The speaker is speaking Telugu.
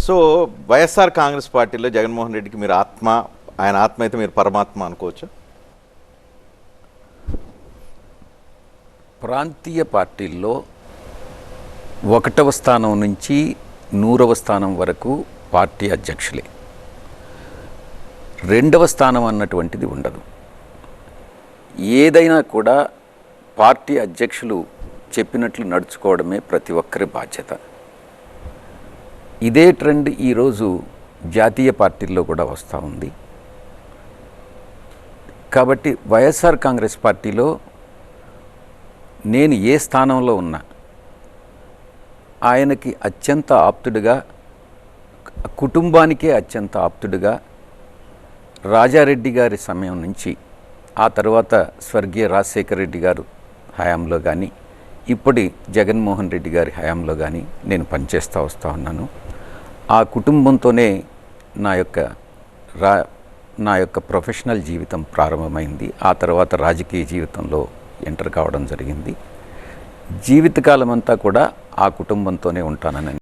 సో వైఎస్ఆర్ కాంగ్రెస్ పార్టీలో జగన్మోహన్ రెడ్డికి మీరు ఆత్మ, ఆయన ఆత్మ అయితే మీరు పరమాత్మ అనుకోవచ్చు. ప్రాంతీయ పార్టీల్లో 1వ స్థానం నుంచి 100వ స్థానం వరకు పార్టీ అధ్యక్షులే. 2వ స్థానం అన్నటువంటిది ఉండదు. ఏదైనా కూడా పార్టీ అధ్యక్షులు చెప్పినట్లు నడుచుకోవడమే ప్రతి ఒక్కరి బాధ్యత. ఇదే ట్రెండ్ ఈరోజు జాతీయ పార్టీల్లో కూడా వస్తూ ఉంది. కాబట్టి వైఎస్ఆర్ కాంగ్రెస్ పార్టీలో నేను ఏ స్థానంలో ఉన్నా ఆయనకి అత్యంత ఆప్తుడిగా, కుటుంబానికే అత్యంత ఆప్తుడిగా రాజారెడ్డి గారి సమయం నుంచి ఆ తర్వాత స్వర్గీయ రాజశేఖర రెడ్డి గారు హయాంలో కానీ ఇప్పటి జగన్మోహన్ రెడ్డి గారి హయాంలో కానీ నేను పనిచేస్తూ వస్తూ ఉన్నాను. ఆ కుటుంబంతోనే నా యొక్క ప్రొఫెషనల్ జీవితం ప్రారంభమైంది. ఆ తర్వాత రాజకీయ జీవితంలో ఎంటర్ కావడం జరిగింది. జీవితకాలం అంతా కూడా ఆ కుటుంబంతోనే ఉంటానని